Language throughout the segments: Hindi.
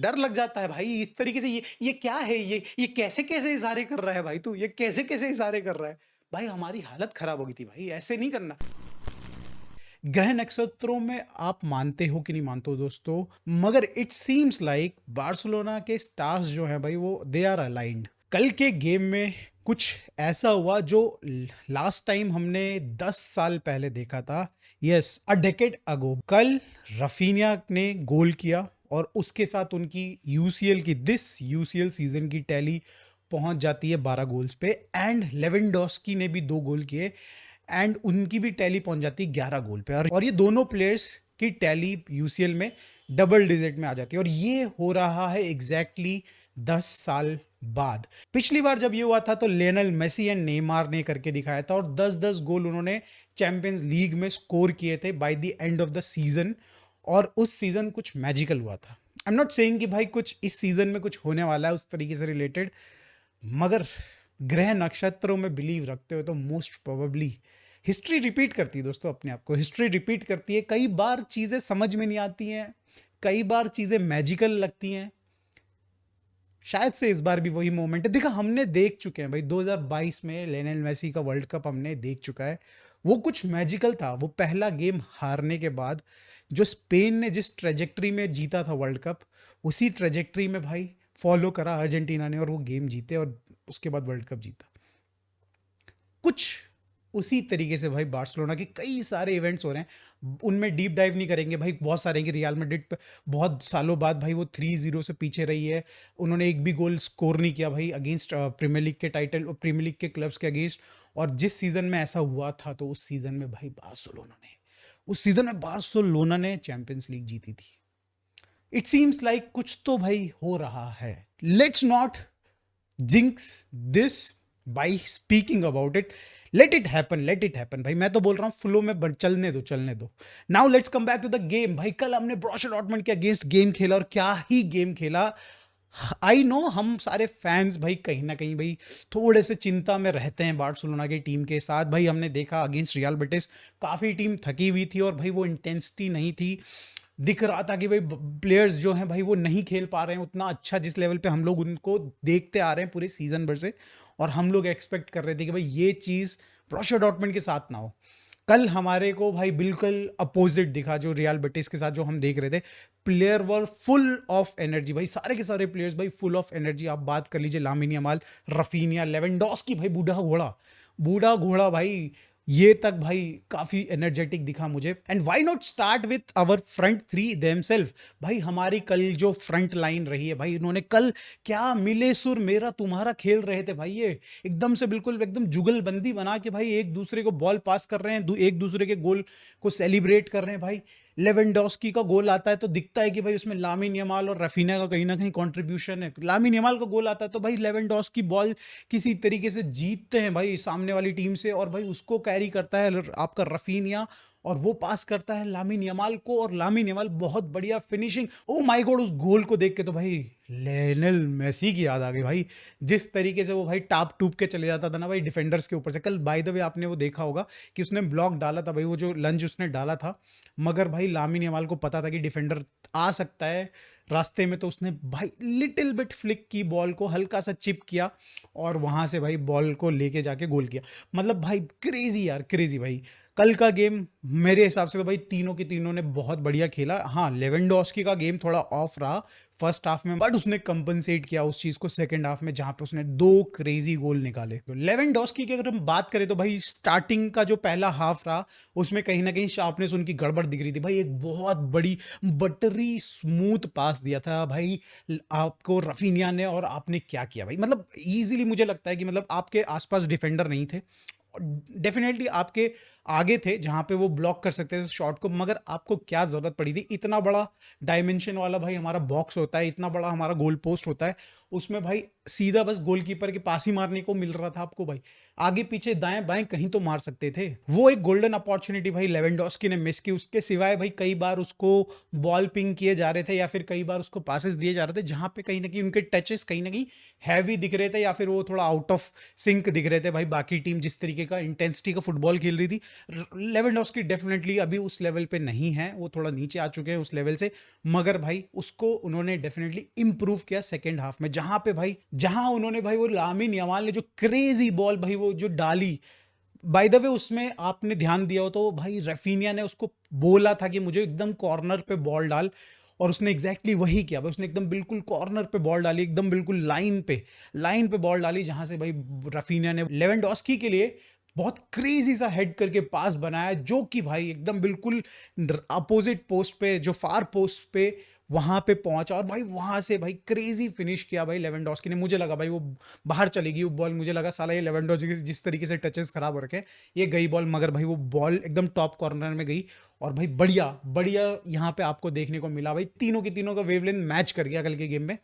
डर लग जाता है भाई इस तरीके से। ये क्या है? ये कैसे-कैसे इशारे कर रहा है भाई तू? ये कैसे-कैसे इशारे कर रहा है? भाई हमारी हालत खराब हो गई थी भाई, ऐसे नहीं करना। ग्रह नक्षत्रों में आप मानते हो कि नहीं मानते हो दोस्तों, मगर इट सीम्स लाइक बार्सिलोना के स्टार्स जो हैं भाई वो दे आर अलाइंड। कल के गेम में कुछ ऐसा हुआ जो लास्ट टाइम हमने 10 साल पहले देखा था। यस, अ डेकेड अगो। कल रफीनिया ने गोल किया और उसके साथ उनकी यूसीएल की दिस यूसीएल सीजन की टैली पहुंच जाती है 12 गोल्स पे। एंड लेवेंडोस्की ने भी 2 गोल किए एंड उनकी भी टैली पहुंच जाती है 11 गोल पे। और ये दोनों प्लेयर्स की टैली यूसीएल में डबल डिजिट में आ जाती है और ये हो रहा है एग्जैक्टली 10 साल बाद। पिछली बार जब ये हुआ था तो लियोनेल मेसी एंड नेमार ने करके दिखाया था और 10-10 गोल उन्होंने चैंपियंस लीग में स्कोर किए थे by the end of the season. और उस सीजन कुछ मैजिकल हुआ था। आई एम नॉट सेइंग कि भाई कुछ इस सीजन में कुछ होने वाला है उस तरीके से रिलेटेड, मगर ग्रह नक्षत्रों में बिलीव रखते हो तो मोस्ट प्रोबेबली हिस्ट्री रिपीट करती है दोस्तों। अपने आप को हिस्ट्री रिपीट करती है। कई बार चीजें समझ में नहीं आती हैं, कई बार चीजें मैजिकल लगती हैं। शायद से इस बार भी वही मोमेंट है। देखा, हमने देख चुके हैं भाई 2022 में लियोनेल मेसी का वर्ल्ड कप हमने देख चुका है। वो कुछ मैजिकल था। वो पहला गेम हारने के बाद जो स्पेन ने जिस ट्रेजेक्ट्री में जीता था वर्ल्ड कप, उसी ट्रेजेक्ट्री में भाई फॉलो करा अर्जेंटीना ने और वो गेम जीते और उसके बाद वर्ल्ड कप जीता। कुछ उसी तरीके से भाई बार्सिलोना के कई सारे इवेंट्स हो रहे हैं, उनमें डीप डाइव नहीं करेंगे भाई। बहुत सारे कि रियल मैड्रिड पे बहुत सालों बाद भाई वो 3-0 से पीछे रही है। उन्होंने एक भी गोल स्कोर नहीं किया भाई अगेंस्ट प्रीमियर लीग के टाइटल, प्रीमियर लीग के क्लब्स के अगेंस्ट। और जिस सीजन में ऐसा हुआ था तो उस सीजन में बार्सिलोना ने चैंपियंस लीग जीती थी। इट सीम्स लाइक कुछ तो भाई हो रहा है। Let's not jinx this by speaking about it. Let it happen भाई। मैं तो बोल रहा हूँ फ्लो में चलने दो। Now let's come back to the game. भाई कल हमने ब्रोशिया डॉर्टमुंड के अगेंस्ट गेम खेला और क्या ही गेम खेला। आई नो हम सारे फैंस भाई कहीं ना कहीं भाई थोड़े से चिंता में रहते हैं बार्सिलोना की टीम के साथ। भाई हमने देखा अगेंस्ट रियल बेटिस काफ़ी टीम थकी हुई थी और भाई वो इंटेंसिटी नहीं थी। दिख रहा था कि भाई प्लेयर्स जो हैं भाई वो नहीं खेल पा रहे हैं उतना अच्छा जिस लेवल पे हम लोग उनको देखते आ रहे हैं पूरे सीजन भर से। और हम लोग एक्सपेक्ट कर रहे थे कि भाई ये चीज़ ब्रोशिया डॉर्टमुंड के साथ ना हो। कल हमारे को भाई बिल्कुल अपोजिट दिखा जो रियल बेटिस के साथ जो हम देख रहे थे। Player were full of energy भाई, सारे के सारे प्लेयर्स भाई फुल ऑफ एनर्जी। आप बात कर लीजिए लामिन यमाल, रफीनिया, लेवेंडोस्की भाई बूढ़ा घोड़ा भाई, ये तक भाई काफी एनर्जेटिक दिखा मुझे। And why not start with our front three themselves. भाई हमारी कल जो फ्रंट लाइन रही है भाई, इन्होंने कल क्या मिले सुर मेरा तुम्हारा खेल रहे थे भाई। ये एकदम से बिल्कुल एकदम जुगलबंदी बना के भाई एक दूसरे को बॉल पास कर रहे हैं, एक दूसरे के गोल को सेलिब्रेट कर रहे हैं भाई। लेवेंडोस्की का गोल आता है तो दिखता है कि भाई उसमें लामिन यमाल और रफीना का कहीं ना कहीं कंट्रीब्यूशन है। लामिन यमाल का गोल आता है तो भाई लेवेंडोस्की बॉल किसी तरीके से जीतते हैं भाई सामने वाली टीम से और भाई उसको कैरी करता है आपका रफीनिया और वो पास करता है लामिन यमाल को और लामिन यमाल बहुत बढ़िया फिनिशिंग। ओ माय गॉड, उस गोल को देख के तो भाई लियोनेल मेसी की याद आ गई भाई। जिस तरीके से वो भाई टाप टूप के चले जाता था ना भाई डिफेंडर्स के ऊपर से। कल बाय द वे आपने वो देखा होगा कि उसने ब्लॉक डाला था भाई, वो जो लंज उसने डाला था, मगर भाई लामिन यमाल को पता था कि डिफेंडर आ सकता है रास्ते में, तो उसने भाई लिटिल बिट फ्लिक की बॉल को हल्का सा चिप किया और वहां से भाई बॉल को लेके जाके गोल किया। मतलब भाई क्रेजी यार, क्रेजी भाई। कल का गेम मेरे हिसाब से तो भाई तीनों के तीनों ने बहुत बढ़िया खेला। हाँ, लेवेंडोस्की का गेम थोड़ा ऑफ रहा फर्स्ट हाफ में, बट उसने कंपनसेट किया उस चीज को सेकंड हाफ में जहां पे उसने 2 क्रेजी गोल निकाले। तो लेवेंडोस्की की अगर हम बात करें तो भाई स्टार्टिंग का जो पहला हाफ रहा उसमें कहीं ना कहीं शार्पनेस उनकी गड़बड़ दिख रही थी भाई। एक बहुत बड़ी बटरी स्मूथ पास दिया था भाई आपको रफीनिया ने और आपने क्या किया भाई। मतलब इजीली मुझे लगता है कि मतलब आपके आसपास डिफेंडर नहीं थे, डेफिनेटली आपके आगे थे जहां पे वो ब्लॉक कर सकते थे शॉट को, मगर आपको क्या जरूरत पड़ी थी। इतना बड़ा डायमेंशन वाला भाई हमारा बॉक्स होता है, इतना बड़ा हमारा गोल पोस्ट होता है, उसमें भाई सीधा बस गोलकीपर के पास ही मारने को मिल रहा था आपको भाई। आगे पीछे दाएं बाएं कहीं तो मार सकते थे। वो एक गोल्डन अपॉर्चुनिटी भाई लेवेंडोस्की ने मिस की। उसके सिवाय भाई कई बार उसको बॉल पिंग किए जा रहे थे या फिर कई बार उसको पासेस दिए जा रहे थे जहां पे कहीं ना कहीं उनके टचेस कहीं ना कहीं हैवी दिख रहे थे या फिर वो थोड़ा आउट ऑफ सिंक दिख रहे थे भाई। बाकी टीम जिस तरीके का इंटेंसिटी का फुटबॉल खेल रही थी लेवेंडोस्की डेफिनेटली अभी उस लेवल पे नहीं है, वो थोड़ा नीचे आ चुके हैं उस लेवल से, मगर भाई उसको उन्होंने डेफिनेटली इंप्रूव किया सेकेंड हाफ में, जहां उन्होंने भाई वो लामिन यमाल ने जो क्रेजी बॉल भाई वो जो डाली, बाय द वे उसमें आपने ध्यान दिया हो तो भाई रफीनिया ने उसको बोला था कि मुझे एकदम कॉर्नर पे बॉल डाल, और उसने एग्जैक्टली वही किया भाई, उसने एकदम बिल्कुल कॉर्नर पे बॉल डाली, एकदम बिल्कुल लाइन पे बॉल डाली, जहां से भाई रफीनिया ने लेवेंडोस्की के लिए बहुत क्रेजी सा हेड करके पास बनाया, जो कि भाई एकदम बिल्कुल अपोजिट पोस्ट पे, जो फार पोस्ट पे वहां पे पहुंचा, और भाई वहां से भाई क्रेजी फिनिश किया भाई लेवेंडोस्की ने। मुझे लगा भाई वो बाहर चलेगी वो बॉल, मुझे लगा साला ये लेवेंडोस्की जिस तरीके से टचेस खराब हो रखे हैं ये गई बॉल, मगर भाई वो बॉल एकदम टॉप कॉर्नर में गई, और भाई बढ़िया बढ़िया यहाँ पे आपको देखने को मिला भाई, तीनों की तीनों का वेवलेंथ मैच कर गया कल के गेम में।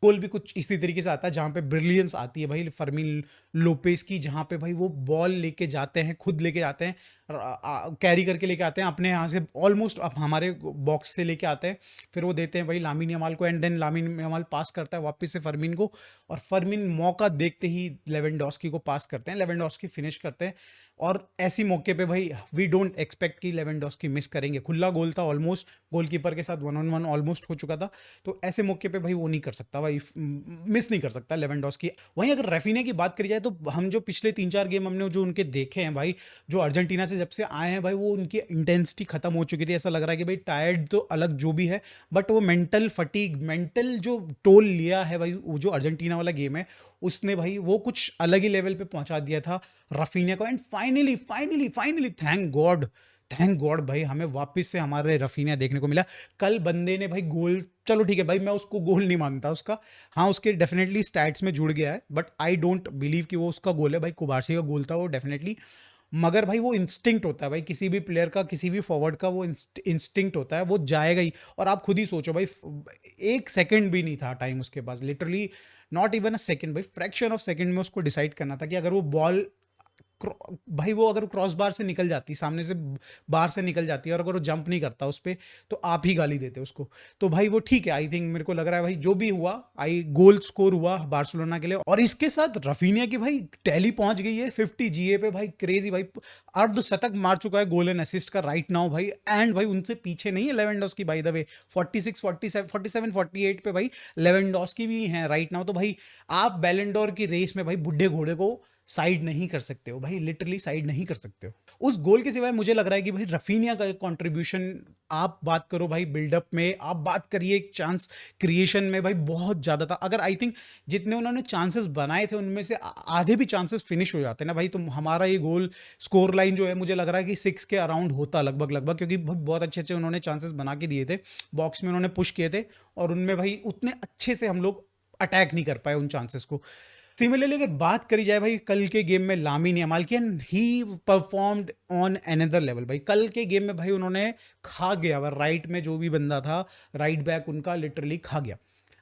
गोल भी कुछ इसी तरीके से आता है जहां पे ब्रिलियंस आती है भाई फर्मीन लोपेस की, जहां पे भाई वो बॉल लेके जाते हैं, खुद लेके जाते हैं, कैरी करके लेके आते हैं अपने यहाँ से, ऑलमोस्ट अब हमारे बॉक्स से लेके आते हैं, फिर वो देते हैं भाई लामिन यमाल को, एंड देन लामिन यमाल पास करता है वापस से फर्मीन को, और फर्मीन मौका देखते ही लेवेंडोस्की को पास करते हैं, लेवेंडोस्की फिनिश करते हैं। और ऐसी मौके पे भाई वी डोंट एक्सपेक्ट कि लेवेंडोस्की मिस करेंगे, खुला गोल था ऑलमोस्ट, गोलकीपर के साथ 1-on-1 ऑलमोस्ट हो चुका था, तो ऐसे मौके पे भाई वो नहीं कर सकता भाई, मिस नहीं कर सकता लेवेंडोस्की। वहीं अगर रफीनिया की बात करी जाए तो हम जो पिछले 3-4 गेम हमने जो उनके देखे हैं भाई, जो अर्जेंटीना से जब से आए हैं भाई, वो उनकी इंटेंसिटी खत्म हो चुकी थी, ऐसा लग रहा है कि भाई टायर्ड तो अलग जो भी है, बट वो मेंटल फटीग, मेंटल जो टोल लिया है भाई, वो जो अर्जेंटीना वाला गेम है उसने भाई वो कुछ अलग ही लेवल पे पहुंचा दिया था रफीनिया को, एंड फाइनली थैंक गॉड भाई हमें वापस से हमारे रफीनिया देखने को मिला। कल बंदे ने भाई गोल, चलो ठीक है भाई मैं उसको गोल नहीं मानता उसका, हाँ उसके डेफिनेटली स्टैट्स में जुड़ गया है, बट आई डोंट बिलीव कि वो उसका गोल है भाई, कुबारसी का गोल था वो डेफिनेटली, मगर भाई वो इंस्टिंक्ट होता है भाई किसी भी प्लेयर का, किसी भी फॉरवर्ड का, वो इंस्टिंक्ट होता है, वो जाएगा ही। और आप खुद ही सोचो भाई, एक सेकंड भी नहीं था टाइम उसके पास, literally not even a second भाई, फ्रैक्शन ऑफ सेकंड में उसको डिसाइड करना था कि अगर वो बॉल भाई वो अगर क्रॉस बार से निकल जाती, सामने से बाहर से निकल जाती है, और अगर वो जंप नहीं करता उस पर तो आप ही गाली देते उसको, तो भाई वो ठीक है, आई थिंक मेरे को लग रहा है भाई जो भी हुआ, गोल स्कोर हुआ बार्सिलोना के लिए, और इसके साथ रफीनिया की भाई टैली पहुंच गई है 50 जीए पे भाई, क्रेजी भाई, अर्ध शतक मार चुका है गोल एंड असिस्ट का राइट नाउ भाई, एंड भाई उनसे पीछे नहीं है लेवेंडोस्की बाय द वे, 46 47 48 पे भाई लेवेंडोस्की भी है राइट नाउ, तो भाई आप बैलेंडोर की रेस में भाई बुढ़े घोड़े को साइड नहीं कर सकते हो भाई, लिटरली साइड नहीं कर सकते हो। उस गोल के सिवाय मुझे लग रहा है कि भाई रफीनिया का कंट्रीब्यूशन, आप बात करो भाई बिल्डअप में, आप बात करिए चांस क्रिएशन में भाई, बहुत ज्यादा था। अगर आई थिंक जितने उन्होंने चांसेस बनाए थे उनमें से आधे भी चांसेस फिनिश हो जाते ना भाई, तो हमारा ये गोल स्कोर लाइन जो है मुझे लग रहा है कि 6 के अराउंड होता लगभग, क्योंकि बहुत अच्छे अच्छे उन्होंने चांसेस बना के दिए थे, बॉक्स में उन्होंने पुश किए थे, और उनमें भाई उतने अच्छे से हम लोग अटैक नहीं कर पाए उन चांसेस को। सिमिलरली अगर बात करी जाए भाई कल के गेम में लामिन यमाल की, and he performed on another level भाई, कल के गेम में भाई उन्होंने खा गया, राइट में जो भी बंदा था राइट बैक उनका लिटरली खा गया।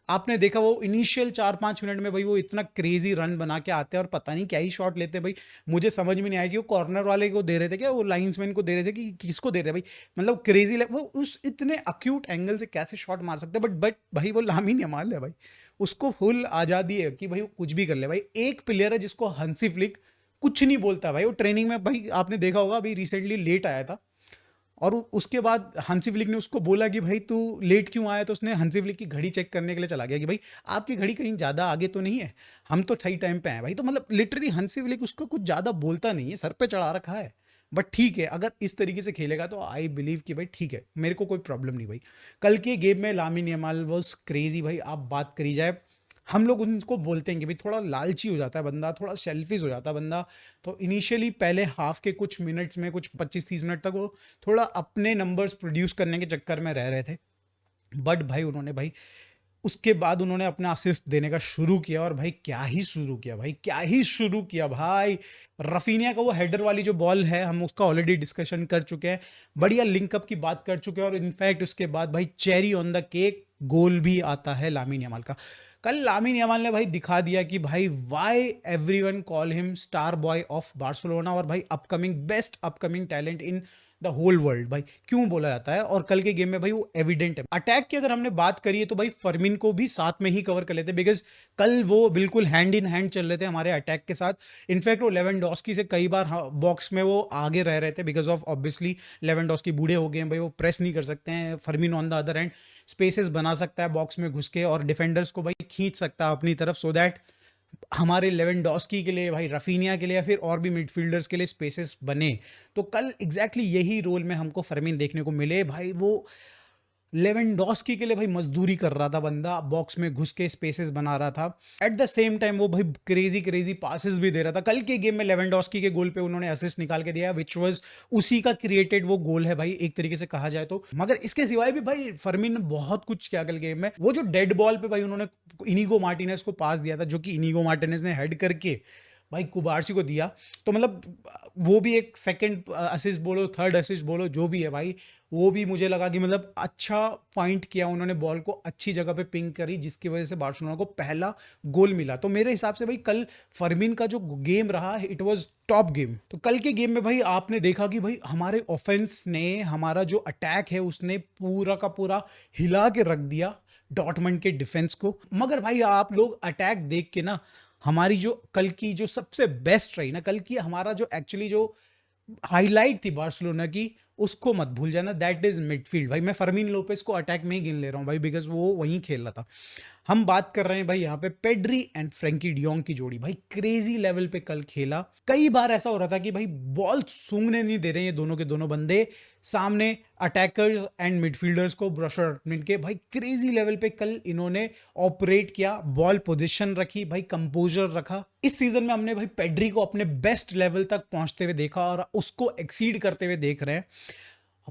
आपने देखा वो इनिशियल 4-5 मिनट में भाई वो इतना क्रेजी रन बना के आते हैं, और पता नहीं क्या ही शॉट लेते हैं भाई, मुझे समझ में नहीं आया कि वो कॉर्नर वाले को दे रहे थे क्या, वो लाइंसमैन को दे रहे थे कि किसको दे रहे भाई, मतलब क्रेजी, वो उस इतने अक्यूट एंगल से कैसे शॉट मार सकते हैं, बट भाई वो लामिन यमाल है भाई, उसको फुल आज़ादी है कि भाई वो कुछ भी कर ले भाई। एक प्लेयर है जिसको हंसी फ्लिक कुछ नहीं बोलता भाई, वो ट्रेनिंग में भाई आपने देखा होगा, अभी रिसेंटली लेट आया था, और उसके बाद हंसी फ्लिक ने उसको बोला कि भाई तू लेट क्यों आया, तो उसने हंसी फ्लिक की घड़ी चेक करने के लिए चला गया कि भाई आपकी घड़ी कहीं ज़्यादा आगे तो नहीं है, हम तो सही टाइम पे आए भाई, तो मतलब लिटरली हंसी फ्लिक उसको कुछ ज़्यादा बोलता नहीं है, सर पे चढ़ा रखा है, बट ठीक है अगर इस तरीके से खेलेगा तो आई बिलीव कि भाई ठीक है, मेरे को कोई प्रॉब्लम नहीं भाई। कल के गेम में लामिन यमाल वाज क्रेजी भाई, आप बात करी जाए, हम लोग उनको बोलते हैं कि भाई थोड़ा लालची हो जाता है बंदा, थोड़ा सेल्फिश हो जाता है बंदा, तो इनिशियली पहले हाफ के कुछ मिनट्स में, कुछ 25-30 मिनट तक वो थोड़ा अपने नंबर्स प्रोड्यूस करने के चक्कर में रह रहे थे, बट भाई उन्होंने भाई उसके बाद उन्होंने अपना असिस्ट देने का शुरू किया, और भाई क्या ही शुरू किया भाई, क्या ही शुरू किया भाई। रफीनिया का वो हेडर वाली जो बॉल है, हम उसका ऑलरेडी डिस्कशन कर चुके हैं, बढ़िया लिंकअप की बात कर चुके हैं, और इनफैक्ट उसके बाद भाई चेरी ऑन द केक गोल भी आता है लामिन यमाल का। कल लामिन यमाल ने भाई दिखा दिया कि भाई why everyone call him star boy of Barcelona, और भाई upcoming best upcoming talent in the whole world. भाई क्यों बोला जाता है, और कल के गेम में भाई वो एविडेंट है। अटैक की अगर हमने बात करी है तो भाई फर्मिन को भी साथ में ही कवर कर लेते, बिकॉज कल वो बिल्कुल हैंड इन हैंड चल रहे थे हमारे अटैक के साथ। इनफैक्ट वो लेवेंडोस्की से कई बार बॉक्स में वो आगे रह रहे थे, बिकॉज ऑफ ऑब्वियसली लेवेंडोस्की बूढ़े हो गए हैं भाई, वो प्रेस नहीं कर सकते हैं। Fermin on the other hand spaces बना सकता है बॉक्स में घुस के, और डिफेंडर्स को भाई खींच सकता है अपनी तरफ, सो दैट हमारे लेवेंडोस्की के लिए, भाई रफीनिया के लिए, या फिर और भी मिडफील्डर्स के लिए स्पेसेस बने। तो कल एग्जैक्टली यही रोल में हमको फर्मिन देखने को मिले। भाई वो लेवेंडोस्की के लिए भाई मजदूरी कर रहा था बंदा, बॉक्स में घुस के स्पेसेस बना रहा था। एट द सेम टाइम वो भाई क्रेजी क्रेजी पासेस भी दे रहा था। कल के गेम में लेवेंडोस्की के गोल पे उन्होंने असिस्ट निकाल के दिया, विच वाज उसी का क्रिएटेड वो गोल है भाई, एक तरीके से कहा जाए तो। मगर इसके सिवाय भी भाई फर्मिन ने बहुत कुछ किया कल गेम में। वो जो डेड बॉल पे भाई उन्होंने इनिगो मार्टिनेज को पास दिया था, जो कि इनिगो मार्टिनेज ने हेड करके भाई कुबारसी को दिया, तो मतलब वो भी एक सेकंड असिस्ट बोलो, थर्ड असिस्ट बोलो, जो भी है भाई, वो भी मुझे लगा कि मतलब अच्छा पॉइंट किया उन्होंने, बॉल को अच्छी जगह पे पिंग करी, जिसकी वजह से बार्सिलोना को पहला गोल मिला। तो मेरे हिसाब से भाई कल फर्मिन का जो गेम रहा, इट वाज टॉप गेम। तो कल के गेम में भाई आपने देखा कि भाई हमारे ऑफेंस ने, हमारा जो अटैक है उसने पूरा का पूरा हिला के रख दिया डॉर्टमंड के डिफेंस को। मगर भाई आप लोग अटैक देख के ना, हमारी जो कल की जो सबसे बेस्ट रही ना, कल की हमारा जो एक्चुअली जो हाईलाइट थी बार्सिलोना की, उसको मत भूल जाना, दैट इज मिडफील्ड। भाई मैं फर्मीन लोपेस को अटैक में ही गिन ले रहा हूँ भाई, बिकॉज वो वहीं खेल रहा था। हम बात कर रहे हैं भाई यहाँ पे पेड्री एंड फ्रैंकी डियोंग की जोड़ी, भाई क्रेजी लेवल पे कल खेला। कई बार ऐसा हो रहा था कि भाई बॉल सूंघने नहीं दे रहे हैं दोनों के दोनों बंदे, सामने अटैकर एंड मिडफील्डर्स को, ब्रशर डॉर्टमुंड के। भाई क्रेजी लेवल पे कल इन्होंने ऑपरेट किया, बॉल पोजीशन रखी, भाई कंपोजर रखा। इस सीजन में हमने भाई पेड्री को अपने बेस्ट लेवल तक पहुंचते हुए देखा, और उसको एक्सीड करते हुए देख रहे हैं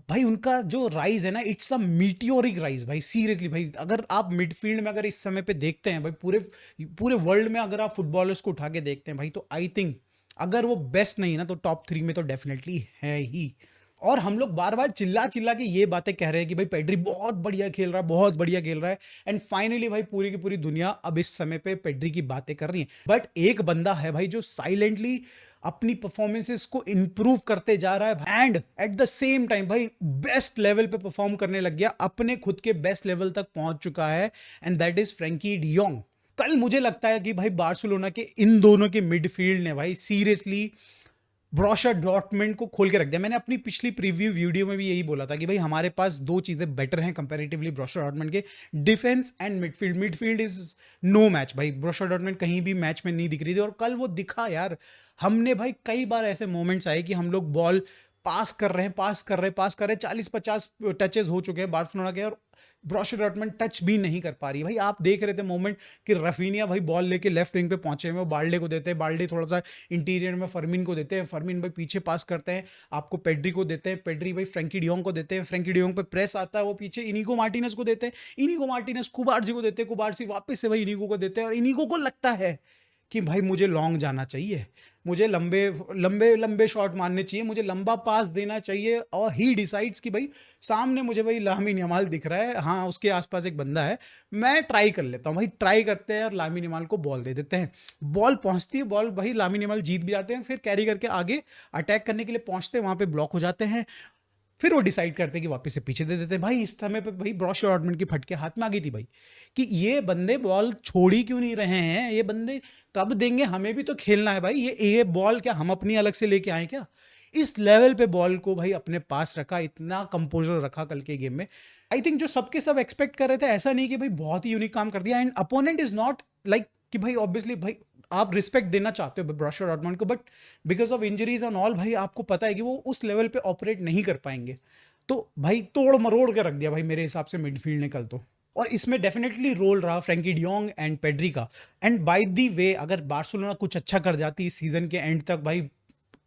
भाई। उनका जो राइज है ना, इट्स अ मीटियोरिक राइज भाई, सीरियसली भाई। अगर आप मिडफील्ड में अगर इस समय पे देखते हैं भाई, पूरे पूरे वर्ल्ड में अगर आप फुटबॉलर्स को उठा के देखते हैं भाई, तो आई थिंक अगर वो बेस्ट नहीं है ना, तो टॉप 3 में तो डेफिनेटली है ही। और हम लोग बार बार चिल्ला चिल्ला के ये बातें कह रहे हैं कि भाई पेड्री बहुत बढ़िया खेल रहा है, बहुत बढ़िया खेल रहा है, एंड फाइनली भाई पूरी की पूरी दुनिया अब इस समय पे पेड्री की बातें कर रही है। बट एक बंदा है भाई जो साइलेंटली अपनी परफॉर्मेंसेस को इंप्रूव करते जा रहा है, and eight the same time भाई बेस्ट लेवल पे परफॉर्म करने लग गया, अपने खुद के बेस्ट लेवल तक पहुंच चुका है, and that is Frenkie de Jong. कल मुझे लगता है कि भाई बार्सिलोना के इन दोनों के मिडफील्ड ने भाई सीरियसली ब्रोशर डॉर्टमुंड को खोल के रख दिया। मैंने अपनी पिछली प्रीव्यू वीडियो में भी यही बोला था कि भाई हमारे पास दो चीजें बेटर हैं कंपैरेटिवली ब्रोशर डॉर्टमुंड के, defence and midfield. Midfield is no match भाई, ब्रोशर डॉर्टमुंड कहीं भी मैच में नहीं दिख रही थी, और कल वो दिखा यार। हमने भाई कई बार ऐसे मोमेंट्स आए कि हम लोग बॉल पास कर रहे हैं 40-50 टचेस हो चुके हैं बार्सिलोना के, और ब्रोशर डॉर्टमुंड टच भी नहीं कर पा रही। भाई आप देख रहे थे मोमेंट कि रफीनिया भाई बॉल लेके लेफ्ट विंग पे पहुंचे हुए, बाल्डे को देते हैं, बाल्डे थोड़ा सा इंटीरियर में फर्मिन को देते हैं, फर्मिन भाई पीछे पास करते हैं आपको पेड्री को देते हैं, पेड्री भाई फ्रैंकी डियोंग को देते हैं, फ्रैंकी डियोंग पे प्रेस आता है, वो पीछे इनिगो मार्टिनेज को देते हैं, इनिगो मार्टिनेज कुबारसी को देते हैं, कुबारसी वापस से भाई इनिगो को देते हैं, और इनिगो को लगता है कि भाई मुझे लॉन्ग जाना चाहिए, मुझे लंबे लंबे लंबे शॉट मारने चाहिए, मुझे लंबा पास देना चाहिए, और ही डिसाइड्स कि भाई सामने मुझे भाई लामिन यमाल दिख रहा है, हाँ उसके आसपास एक बंदा है, मैं ट्राई कर लेता हूँ। भाई ट्राई करते हैं और लामिन यमाल को बॉल दे देते हैं, बॉल पहुंचती है, बॉल भाई लामिन यमाल जीत भी जाते हैं, फिर कैरी करके आगे अटैक करने के लिए पहुंचते हैं, वहां पे ब्लॉक हो जाते हैं, फिर वो डिसाइड करते हैं कि वापस से पीछे दे देते हैं। भाई इस समय पे भाई ब्रोशर डॉर्टमुंड की फटके हाथ में आ गई थी भाई, कि ये बंदे बॉल छोड़ ही क्यों नहीं रहे हैं, ये बंदे कब देंगे, हमें भी तो खेलना है भाई, ये बॉल क्या हम अपनी अलग से लेके आए क्या। इस लेवल पे बॉल को भाई अपने पास रखा, इतना कंपोजर रखा कल के गेम में। आई थिंक जो सबके सब एक्सपेक्ट कर रहे थे, ऐसा नहीं कि भाई बहुत ही यूनिक काम कर दिया, and opponent is not like कि भाई ऑब्वियसली भाई आप रिस्पेक्ट देना चाहते हो ब्रोशर डॉर्टमुंड को, but because of injuries and all भाई आपको पता है कि वो उस लेवल पे ऑपरेट नहीं कर पाएंगे। तो भाई तोड़ मरोड़ के रख दिया भाई मेरे हिसाब से मिडफील्ड ने कल तो, और इसमें डेफिनेटली रोल रहा फ्रैंकी डियोंग एंड पेड्री का। एंड बाय द वे अगर बार्सिलोना कुछ अच्छा कर जाती है सीजन के एंड तक, भाई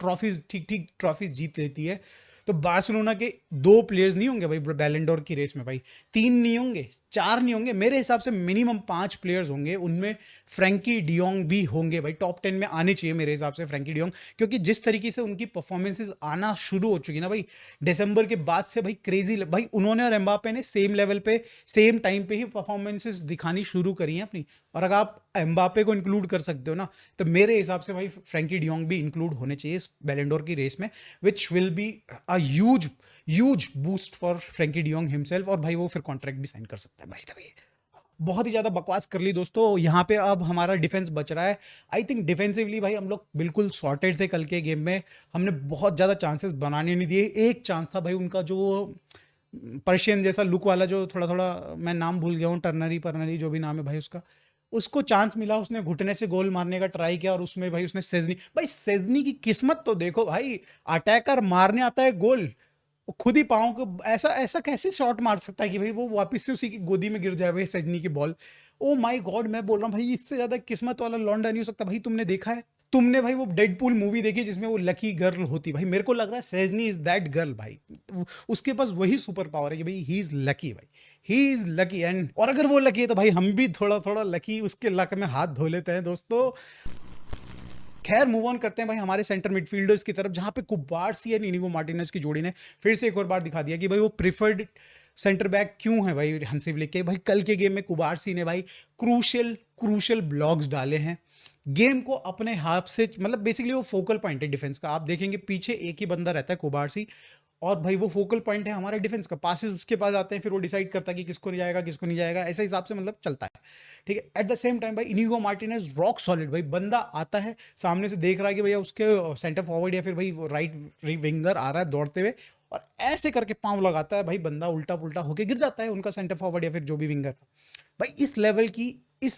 ट्रॉफीज ठीक ठीक ट्रॉफीज जीत लेती है, तो बार्सिलोना के 2 प्लेयर्स नहीं होंगे भाई बैलन डोर की रेस में, भाई 3 नहीं होंगे, 4 नहीं होंगे, मेरे हिसाब से मिनिमम 5 प्लेयर्स होंगे, उनमें फ्रैंकी डियोंग भी होंगे भाई। टॉप 10 में आने चाहिए मेरे हिसाब से फ्रैंकी डियोंग, क्योंकि जिस तरीके से उनकी परफॉर्मेंसेस आना शुरू हो चुकी ना भाई दिसंबर के बाद से, भाई क्रेजी भाई उन्होंने और एम्बापे ने सेम लेवल पे सेम टाइम पे ही परफॉर्मेंसेस दिखानी शुरू करी हैं अपनी। और अगर आप एम्बापे को इंक्लूड कर सकते हो ना, तो मेरे हिसाब से भाई फ्रैंकी डियोंग भी इंक्लूड होने चाहिए इस बैलन डोर की रेस में, which will be a huge boost for Frenkie de Jong himself, और भाई वो फिर कॉन्ट्रैक्ट भी साइन कर सकता है भाई। तभी बहुत ही ज़्यादा बकवास कर ली दोस्तों। यहाँ पे अब हमारा डिफेंस बच रहा है। आई थिंक डिफेंसिवली भाई हम लोग बिल्कुल सॉर्टेड थे कल के गेम में। हमने बहुत ज़्यादा चांसेस बनाने नहीं दिए। एक चांस था भाई उनका, जो पर्शियन जैसा लुक वाला, जो थोड़ा थोड़ा मैं नाम भूल गया हूँ, टर्नरी परनरी जो भी नाम है भाई उसका, उसको चांस मिला, उसने घुटने से गोल मारने का ट्राई किया, और उसमें भाई उसने सेजनी, भाई सेजनी की किस्मत तो देखो भाई, अटैकर मारने आता है गोल, वो खुद ही पाँव को ऐसा ऐसा कैसे शॉट मार सकता है कि भाई वो वापस से उसी की गोदी में गिर जाए भाई सजनी की बॉल। ओ माय गॉड, मैं बोल रहा हूँ भाई इससे ज्यादा किस्मत वाला लौंडा नहीं हो सकता भाई। तुमने देखा है, तुमने भाई वो डेडपूल मूवी देखी जिसमें वो लकी गर्ल होती, भाई मेरे को लग रहा है सजनी इज दैट गर्ल भाई। उसके पास वही सुपर पावर है कि भाई ही इज लकी, भाई ही इज लकी। एंड और अगर वो लकी है तो भाई हम भी थोड़ा थोड़ा लकी उसके लक में हाथ धो लेते हैं दोस्तों। खैर मूव ऑन करते हैं भाई हमारे सेंटर मिडफील्डर्स की तरफ, जहां पे कुबार्सी और इनिगो मार्टिनेज की जोड़ी ने फिर से एक और बार दिखा दिया कि भाई वो प्रिफर्ड सेंटर बैक क्यों है भाई हंसी फ्लिक के। भाई कल के गेम में कुबार्सी ने भाई क्रूशल ब्लॉक्स डाले हैं, गेम को अपने हाथ से, मतलब बेसिकली वो फोकल पॉइंट है डिफेंस का। आप देखेंगे पीछे एक ही बंदा रहता है कुबार्सी, और भाई वो फोकल पॉइंट है हमारे डिफेंस का। पासेस उसके पास आते हैं, फिर वो डिसाइड करता है कि किसको नहीं जाएगा किसको नहीं जाएगा, ऐसे हिसाब से मतलब चलता है, ठीक है। एट द सेम टाइम भाई इनिगो मार्टिनेज रॉक सॉलिड, भाई बंदा आता है सामने से देख रहा है कि भैया उसके सेंटर फॉरवर्ड या फिर भाई राइट विंगर आ रहा है दौड़ते हुए, और ऐसे करके पांव लगाता है भाई, बंदा उल्टा पुल्टा होके गिर जाता है उनका सेंटर फॉरवर्ड या फिर जो भी विंगर था। भाई इस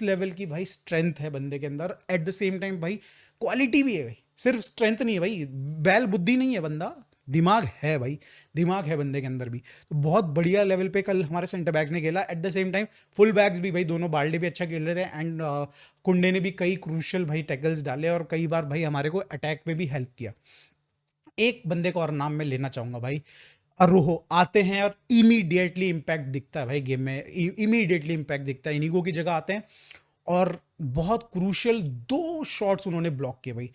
लेवल की भाई स्ट्रेंथ है बंदे के अंदर। एट द सेम टाइम भाई क्वालिटी भी है भाई, सिर्फ स्ट्रेंथ नहीं है भाई, बैल बुद्धि नहीं है बंदा, दिमाग है भाई, दिमाग है बंदे के अंदर भी। तो बहुत बढ़िया लेवल पे कल हमारे सेंटर बैक्स ने खेला। At the same time full backs भी भाई दोनों, बाल्डे भी अच्छा खेल रहे थे, एंड कुंडे ने भी कई क्रूशल भाई टैकल्स डाले, और कई बार भाई हमारे को अटैक में भी हेल्प किया। एक बंदे को और नाम मैं लेना चाहूंगा भाई, अरोहो आते हैं और इमीडिएटली इंपैक्ट दिखता है भाई गेम में, इमीडिएटली इंपैक्ट दिखता है। इनिगो की जगह आते हैं और बहुत क्रूशल 2 शॉट्स उन्होंने ब्लॉक किए भाई।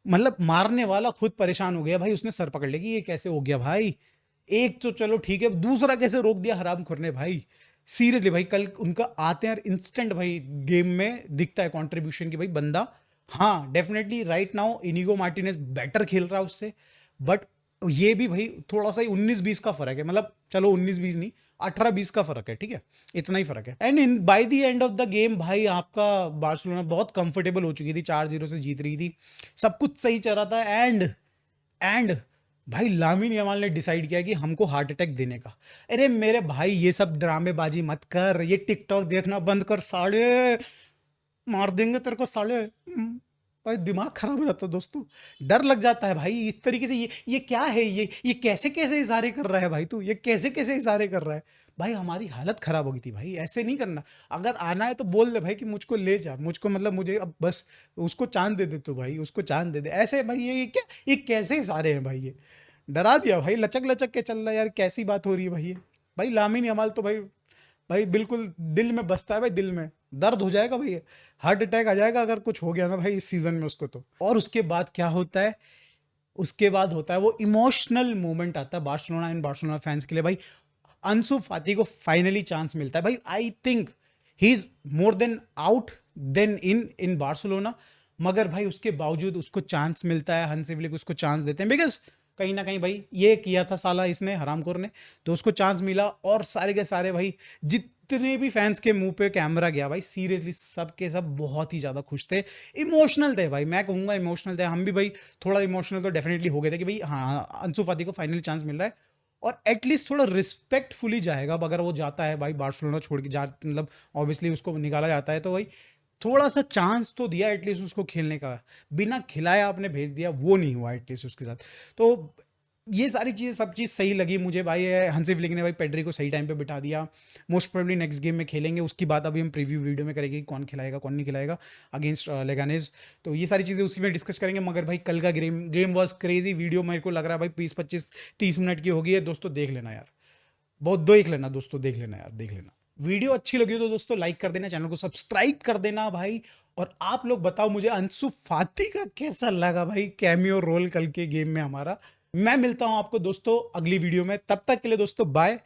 मतलब मारने वाला खुद परेशान हो गया भाई, उसने सर पकड़ लिया कि ये कैसे हो गया भाई। एक तो चलो ठीक है, दूसरा कैसे रोक दिया हरामखोर ने भाई। सीरियसली भाई कल उनका आते हैं और इंस्टेंट भाई गेम में दिखता है कंट्रीब्यूशन की भाई बंदा। हाँ definitely right now Inigo Martinez better खेल रहा है उससे, बट ये भी भाई थोड़ा सा 19-20 का फर्क है, मतलब चलो 19-20 नहीं, 18-20 का फर्क है, ठीक है, इतना ही फर्क है। And in by the end of the game भाई आपका बार्सिलोना बहुत कंफर्टेबल हो चुकी थी, 4-0 से जीत रही थी, सब कुछ सही चल रहा था। एंड भाई लामिन यमाल ने डिसाइड किया कि हमको हार्ट अटैक देने का। अरे मेरे भाई ये सब ड्रामेबाजी मत कर, ये टिकटॉक देखना बंद कर, साले मार देंगे तेरे को साले। भाई दिमाग खराब हो जाता है दोस्तों, डर लग जाता है भाई इस तरीके से। ये क्या है, ये कैसे कैसे इशारे कर रहा है भाई तू, ये कैसे कैसे इशारे कर रहा है भाई। हमारी हालत खराब हो गई थी भाई, ऐसे नहीं करना। अगर आना है तो बोल दे भाई कि मुझको ले जा, मुझको मतलब मुझे अब बस उसको चांद दे दे, तो भाई उसको चांद दे दे ऐसे भाई। ये क्या, ये कैसे इशारे हैं भाई, ये डरा दिया भाई, लचक लचक के चल रहा है यार, कैसी बात हो रही है भाई ये। भाई लामिन यमाल तो भाई भाई बिल्कुल दिल में बसता है भाई, दिल में दर्द हो जाएगा भाई, हार्ट अटैक आ जाएगा अगर कुछ हो गया ना भाई इस सीजन में उसको तो। और उसके बाद क्या होता है, उसके बाद होता है वो इमोशनल मोमेंट आता है बार्सिलोना एंड बार्सिलोना फैंस के लिए भाई। अंसु फाती को फाइनली चांस मिलता है भाई। I think he is more than out than in Barcelona, मगर भाई उसके बावजूद उसको चांस मिलता है, हंसी फ्लिक उसको चांस देते हैं, बिकॉज कहीं ना कहीं भाई ये किया था साला इसने, हरामखोर ने, तो उसको चांस मिला। और सारे के सारे भाई जितने भी फैंस के मुंह पे कैमरा गया भाई, सीरियसली सब के सब बहुत ही ज्यादा खुश थे, इमोशनल थे भाई, मैं कहूंगा इमोशनल थे। हम भी भाई थोड़ा इमोशनल तो डेफिनेटली हो गए थे कि भाई हाँ अंसु फाती को फाइनली चांस मिल रहा है, और एटलीस्ट थोड़ा रिस्पेक्टफुली जाएगा। अब अगर वो जाता है भाई बार्सिलोना छोड़ के, जा मतलब ऑब्वियसली उसको निकाला जाता है, तो भाई थोड़ा सा चांस तो दिया एटलीस्ट उसको खेलने का, बिना खिलाया आपने भेज दिया, वो नहीं हुआ एटलीस्ट उसके साथ। तो ये सारी चीज़ें, सब चीज़ सही लगी मुझे भाई। हंसी फ्लिक ने भाई पेड्री को सही टाइम पे बिठा दिया। मोस्ट प्रोबेबली नेक्स्ट गेम में खेलेंगे, उसकी बात अभी हम प्रीव्यू वीडियो में करेंगे कौन खिलाएगा कौन नहीं खिलाएगा अगेंस्ट लेगानेज। तो ये सारी चीज़ें उसी में डिस्कस करेंगे। मगर भाई कल का गेम वॉज क्रेजी। वीडियो मेरे को लग रहा है भाई 20-25-30 मिनट की होगी है दोस्तों, देख लेना यार, बहुत देख लेना दोस्तों, देख लेना यार, देख लेना। वीडियो अच्छी लगी तो दोस्तों लाइक कर देना, चैनल को सब्सक्राइब कर देना भाई। और आप लोग बताओ मुझे अंसु फाती का कैसा लगा भाई कैमियो रोल कल के गेम में हमारा। मैं मिलता हूं आपको दोस्तों अगली वीडियो में, तब तक के लिए दोस्तों बाय।